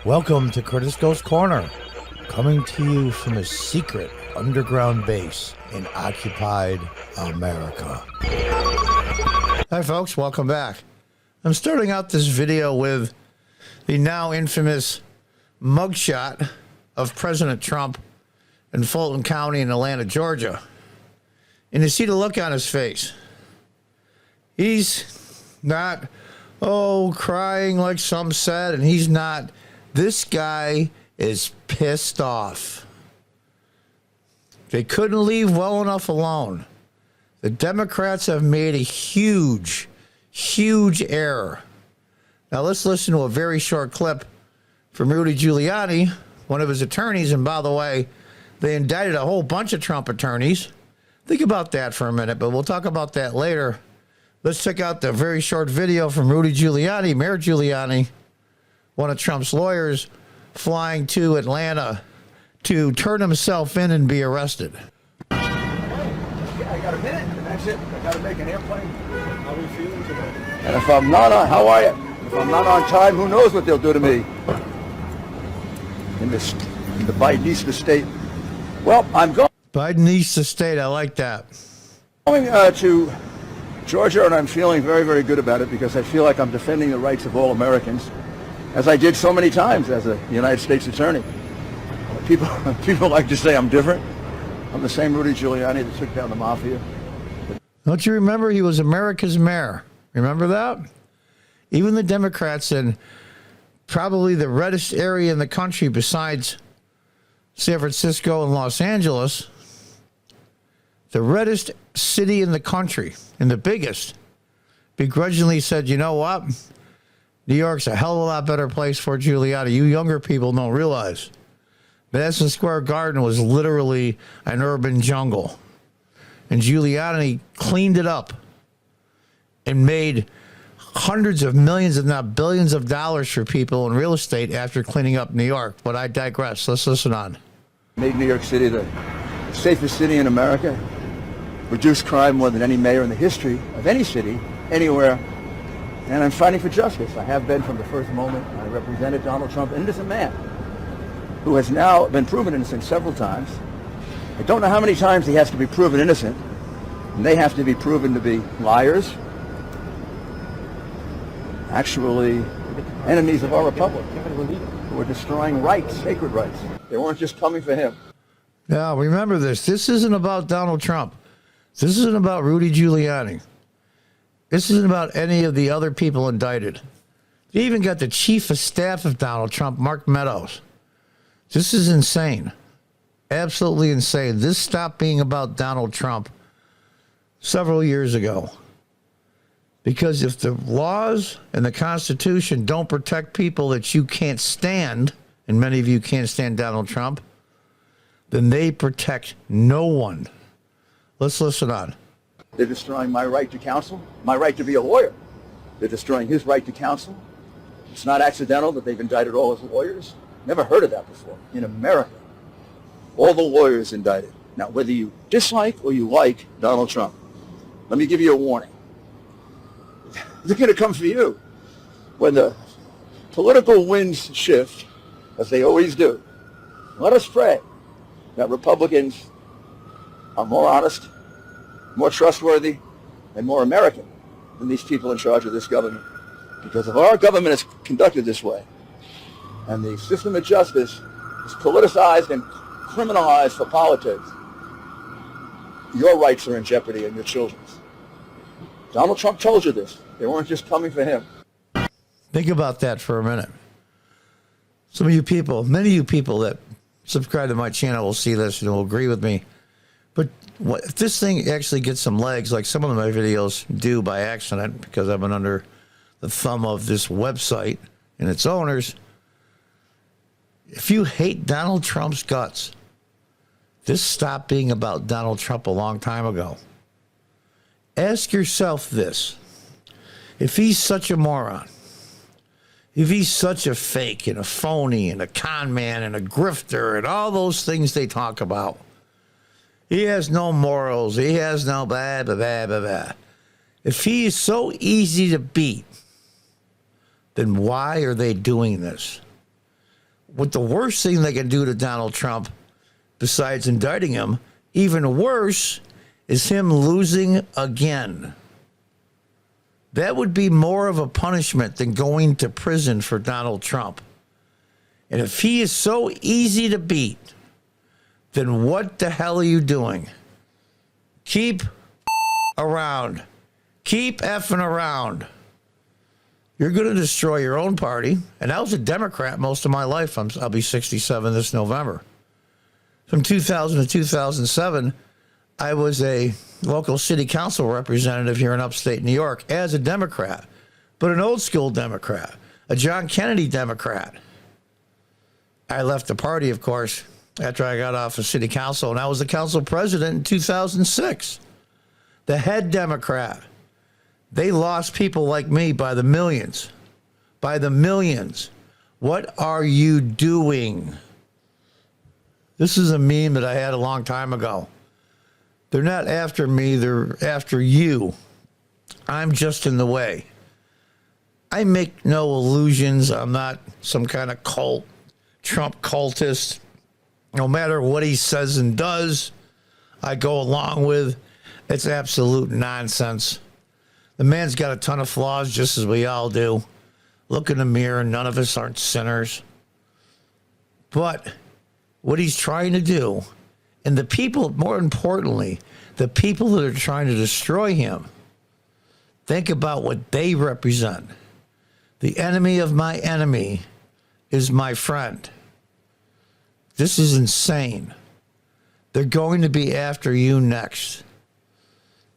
Welcome to Curtis Goes Corner, coming to you from a secret underground base in occupied America. Hi folks, welcome back. I'm starting out this video with the now infamous mugshot of President Trump in Fulton County in Atlanta, Georgia. And you see the look on his face. He's not, crying like some said, and he's not. This guy is pissed off. They couldn't leave well enough alone. The Democrats have made a huge, huge error. Now let's listen to a very short clip from Rudy Giuliani, one of his attorneys. And by the way, they indicted a whole bunch of Trump attorneys. Think about that for a minute, but we'll talk about that later. Let's check out the very short video from Rudy Giuliani, Mayor Giuliani, one of Trump's lawyers, flying to Atlanta to turn himself in and be arrested. I got a minute, and that's it. I got to make an airplane. How are you feeling today? And if I'm not on, how are you? If I'm not on time, who knows what they'll do to me in the Bidenista state. Well, I'm going. Bidenista state, I like that. Going to Georgia, and I'm feeling very, very good about it because I feel like I'm defending the rights of all Americans, as I did so many times as a United States attorney. People like to say I'm different. I'm the same Rudy Giuliani that took down the mafia. Don't you remember he was America's mayor? Remember that? Even the Democrats in probably the reddest area in the country besides San Francisco and Los Angeles, the reddest city in the country and the biggest, begrudgingly said, you know what? New York's a hell of a lot better place for Giuliani. You younger people don't realize. Madison Square Garden was literally an urban jungle. And Giuliani cleaned it up and made hundreds of millions, if not billions of dollars for people in real estate after cleaning up New York. But I digress. Let's listen on. Made New York City the safest city in America. Reduced crime more than any mayor in the history of any city, anywhere. And I'm fighting for justice. I have been from the first moment. I represented Donald Trump, an innocent man who has now been proven innocent several times. I don't know how many times he has to be proven innocent, and they have to be proven to be liars, actually enemies of our republic, who are destroying rights, sacred rights. They weren't just coming for him. Now, remember this. This isn't about Donald Trump. This isn't about Rudy Giuliani. This isn't about any of the other people indicted. They even got the chief of staff of Donald Trump, Mark Meadows. This is insane. Absolutely insane. This stopped being about Donald Trump several years ago. Because if the laws and the Constitution don't protect people that you can't stand, and many of you can't stand Donald Trump, then they protect no one. Let's listen on. They're destroying my right to counsel, my right to be a lawyer. They're destroying his right to counsel. It's not accidental that they've indicted all his lawyers. Never heard of that before. In America, all the lawyers indicted. Now, whether you dislike or you like Donald Trump, let me give you a warning. They're going to come for you. When the political winds shift, as they always do, let us pray that Republicans are more honest, more trustworthy, and more American than these people in charge of this government. Because if our government is conducted this way, and the system of justice is politicized and criminalized for politics, your rights are in jeopardy and your children's. Donald Trump told you this. They weren't just coming for him. Think about that for a minute. Some of you people, many of you people that subscribe to my channel will see this and will agree with me. But if this thing actually gets some legs, like some of my videos do by accident, because I've been under the thumb of this website and its owners, if you hate Donald Trump's guts, this stopped being about Donald Trump a long time ago. Ask yourself this. If he's such a moron, if he's such a fake and a phony and a con man and a grifter and all those things they talk about, he has no morals, he has no blah, blah, blah, blah, blah. If he is so easy to beat, then why are they doing this? what the worst thing they can do to Donald Trump, besides indicting him, even worse, is him losing again. That would be more of a punishment than going to prison for Donald Trump. And if he is so easy to beat, then what the hell are you doing? Keep around. Keep effing around. You're going to destroy your own party. And I was a Democrat most of my life. I'll be 67 this November. From 2000 to 2007, I was a local city council representative here in upstate New York as a Democrat, but an old school Democrat, a John Kennedy Democrat. I left the party, of course, after I got off of city council, and I was the council president in 2006. The head Democrat. They lost people like me by the millions. By the millions. What are you doing? This is a meme that I had a long time ago. They're not after me, they're after you. I'm just in the way. I make no illusions. I'm not some kind of cult, Trump cultist. No matter what he says and does, I go along with. It's absolute nonsense. The man's got a ton of flaws, just as we all do. Look in the mirror, none of us aren't sinners. But what he's trying to do, and the people, more importantly, the people that are trying to destroy him, think about what they represent. The enemy of my enemy is my friend. This is insane. They're going to be after you next.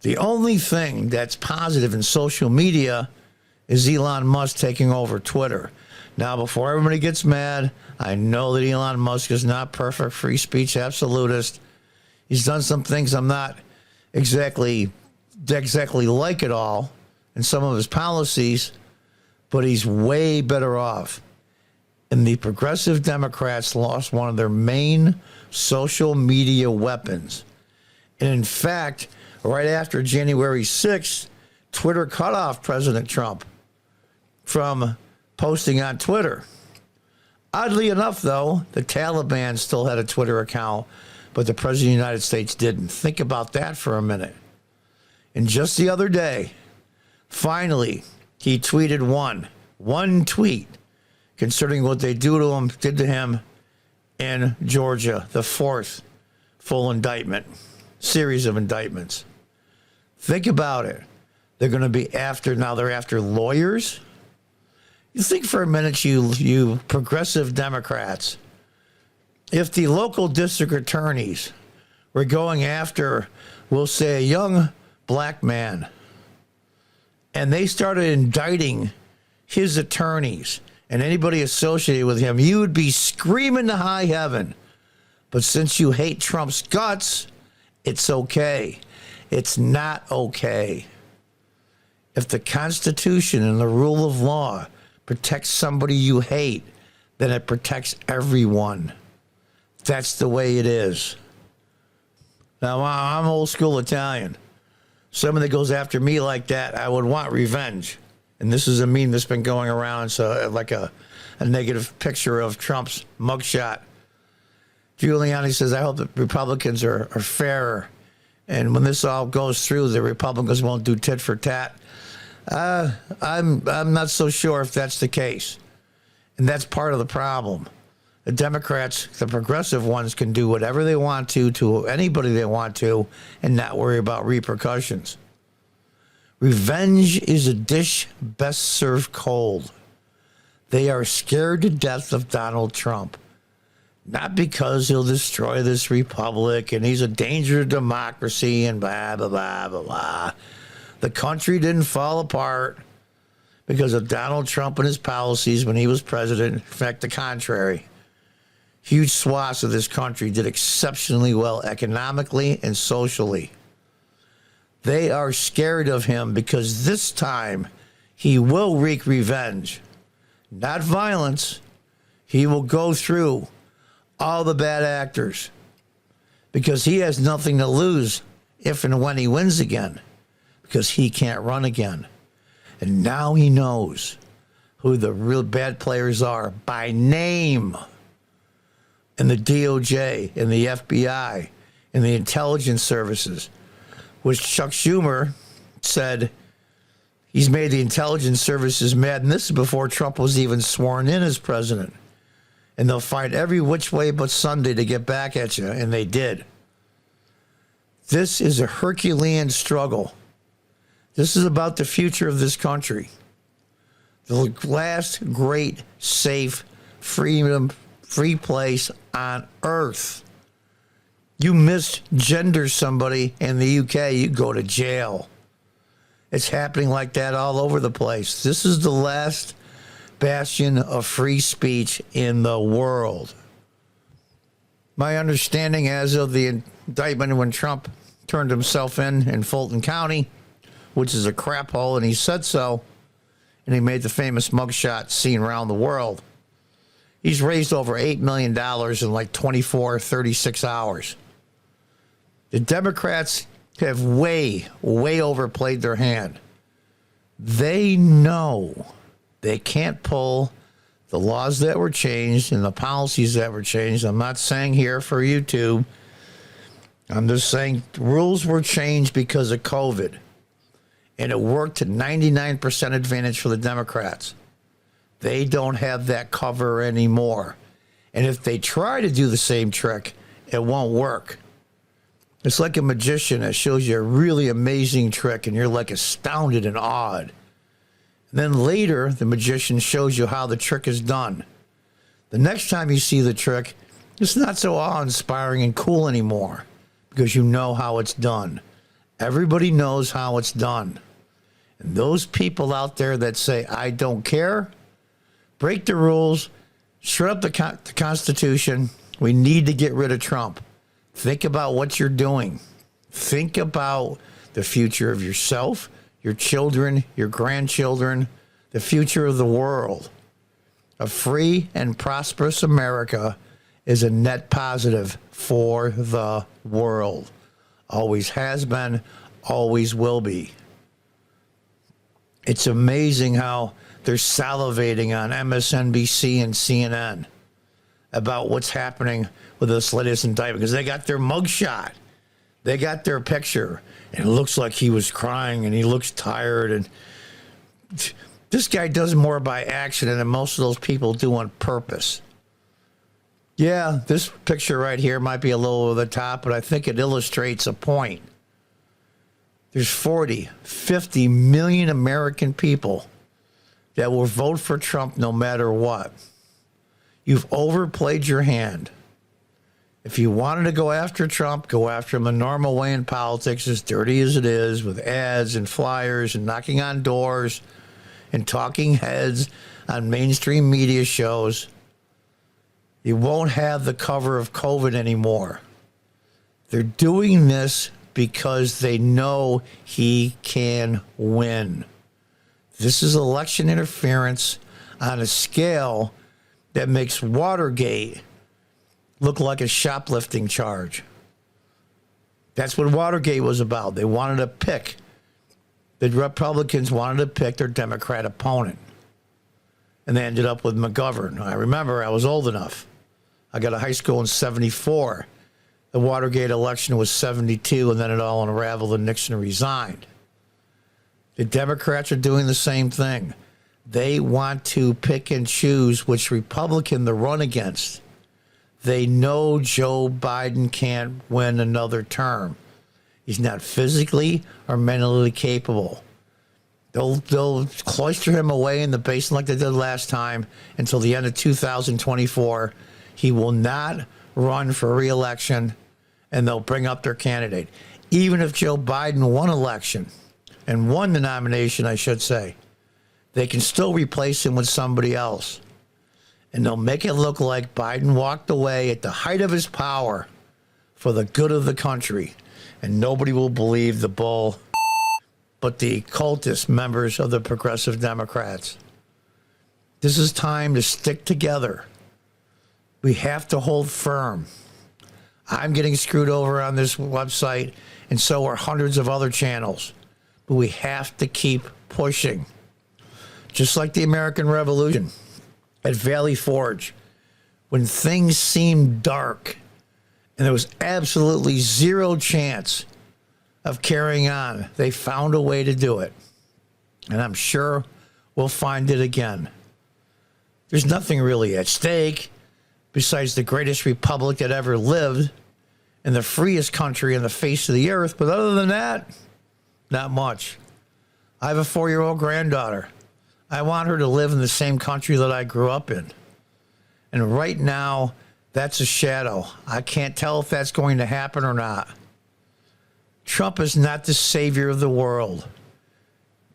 The only thing that's positive in social media is Elon Musk taking over Twitter. Now, before everybody gets mad, I know that Elon Musk is not perfect, free speech absolutist. He's done some things I'm not exactly like at all in some of his policies, but he's way better off. And the progressive Democrats lost one of their main social media weapons. And in fact, right after January 6th, Twitter cut off President Trump from posting on Twitter. Oddly enough, though, the Taliban still had a Twitter account, but the President of the United States didn't. Think about that for a minute. And just the other day, finally, he tweeted one tweet concerning what they did to him in Georgia, the fourth full indictment, series of indictments. Think about it. They're going to be they're after lawyers. You think for a minute, you progressive Democrats, if the local district attorneys were going after, we'll say, a young black man, and they started indicting his attorneys and anybody associated with him, you would be screaming to high heaven. But since you hate Trump's guts, it's okay. It's not okay. If the Constitution and the rule of law protects somebody you hate, then it protects everyone. That's the way it is. Now, I'm old school Italian. Somebody that goes after me like that, I would want revenge. And this is a meme that's been going around, so like a negative picture of Trump's mugshot. Giuliani says, I hope that Republicans are fairer. And when this all goes through, the Republicans won't do tit for tat. I'm not so sure if that's the case. And that's part of the problem. The Democrats, the progressive ones, can do whatever they want to anybody they want to and not worry about repercussions. Revenge is a dish best served cold. They are scared to death of Donald Trump. Not because he'll destroy this republic and he's a danger to democracy and blah, blah, blah, blah, blah. The country didn't fall apart because of Donald Trump and his policies when he was president. In fact, the contrary. Huge swaths of this country did exceptionally well economically and socially. They are scared of him because this time he will wreak revenge. Not violence. He will go through all the bad actors because he has nothing to lose if and when he wins again, because he can't run again. And now he knows who the real bad players are by name. and the DOJ and the FBI and the intelligence services, which Chuck Schumer said he's made the intelligence services mad. And this is before Trump was even sworn in as president. And they'll fight every which way but Sunday to get back at you. And they did. This is a Herculean struggle. This is about the future of this country. The last great, safe, free place on earth. You misgender somebody in the UK, you go to jail. It's happening like that all over the place. This is the last bastion of free speech in the world. My understanding as of the indictment when Trump turned himself in Fulton County, which is a crap hole, and he said so, and he made the famous mugshot seen around the world. He's raised over $8 million in like 24, 36 hours. The Democrats have way overplayed their hand. They know they can't pull the laws that were changed and the policies that were changed. I'm not saying here for YouTube. I'm just saying the rules were changed because of COVID. And it worked to 99% advantage for the Democrats. They don't have that cover anymore. And if they try to do the same trick, it won't work. It's like a magician that shows you a really amazing trick and you're like astounded and awed. And then later, the magician shows you how the trick is done. The next time you see the trick, it's not so awe-inspiring and cool anymore because you know how it's done. Everybody knows how it's done. And those people out there that say, I don't care, break the rules, shred up the Constitution. We need to get rid of Trump. Think about what you're doing. Think about the future of yourself, your children, your grandchildren, the future of the world. A free and prosperous America is a net positive for the world. Always has been, always will be. It's amazing how they're salivating on MSNBC and CNN about what's happening with this latest indictment because they got their mugshot. They got their picture. And it looks like he was crying and he looks tired. And this guy does more by accident than most of those people do on purpose. Yeah, this picture right here might be a little over the top, but I think it illustrates a point. There's 40, 50 million American people that will vote for Trump no matter what. You've overplayed your hand. If you wanted to go after Trump, go after him the normal way in politics, as dirty as it is, with ads and flyers and knocking on doors and talking heads on mainstream media shows. You won't have the cover of COVID anymore. They're doing this because they know he can win. This is election interference on a scale that makes Watergate look like a shoplifting charge. That's what Watergate was about. They wanted to pick, the Republicans wanted to pick their Democrat opponent. And they ended up with McGovern. I remember I was old enough. I got to high school in 74. The Watergate election was 72, and then it all unraveled and Nixon resigned. The Democrats are doing the same thing. They want to pick and choose which Republican to run against. They know Joe Biden can't win another term. He's not physically or mentally capable. They'll cloister him away in the basement like they did last time until the end of 2024. He will not run for re-election, and they'll bring up their candidate. Even if Joe Biden won election and won the nomination, I should say, they can still replace him with somebody else. And they'll make it look like Biden walked away at the height of his power for the good of the country. And nobody will believe the bull but the cultist members of the Progressive Democrats. This is time to stick together. We have to hold firm. I'm getting screwed over on this website, and so are hundreds of other channels. But we have to keep pushing. Just like the American Revolution at Valley Forge, when things seemed dark and there was absolutely zero chance of carrying on, they found a way to do it. And I'm sure we'll find it again. There's nothing really at stake besides the greatest republic that ever lived and the freest country on the face of the earth. But other than that, not much. I have a 4-year-old granddaughter. I want her to live in the same country that I grew up in. And right now, that's a shadow. I can't tell if that's going to happen or not. Trump is not the savior of the world.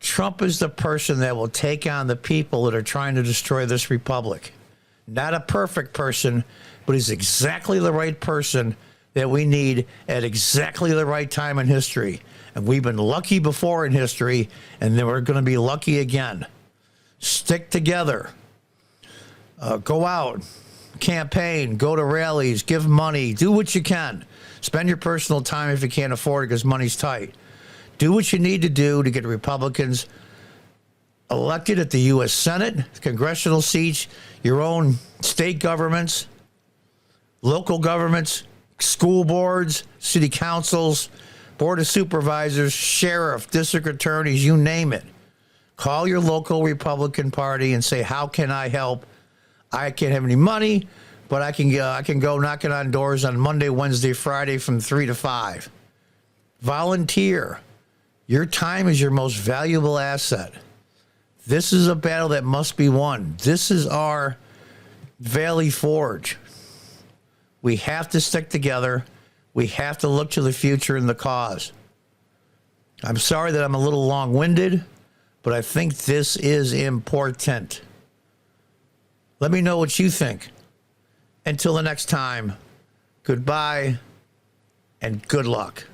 Trump is the person that will take on the people that are trying to destroy this republic. Not a perfect person, but he's exactly the right person that we need at exactly the right time in history. And we've been lucky before in history, and then we're going to be lucky again. Stick together. Go out, campaign, go to rallies, give money, do what you can. Spend your personal time if you can't afford it because money's tight. Do what you need to do to get Republicans elected at the U.S. Senate, congressional seats, your own state governments, local governments, school boards, city councils, board of supervisors, sheriff, district attorneys, you name it. Call your local Republican Party and say, how can I help? I can't have any money, but I can go knocking on doors on Monday, Wednesday, Friday from 3 to 5. Volunteer. Your time is your most valuable asset. This is a battle that must be won. This is our Valley Forge. We have to stick together. We have to look to the future and the cause. I'm sorry that I'm a little long-winded, but I think this is important. Let me know what you think. Until the next time, goodbye and good luck.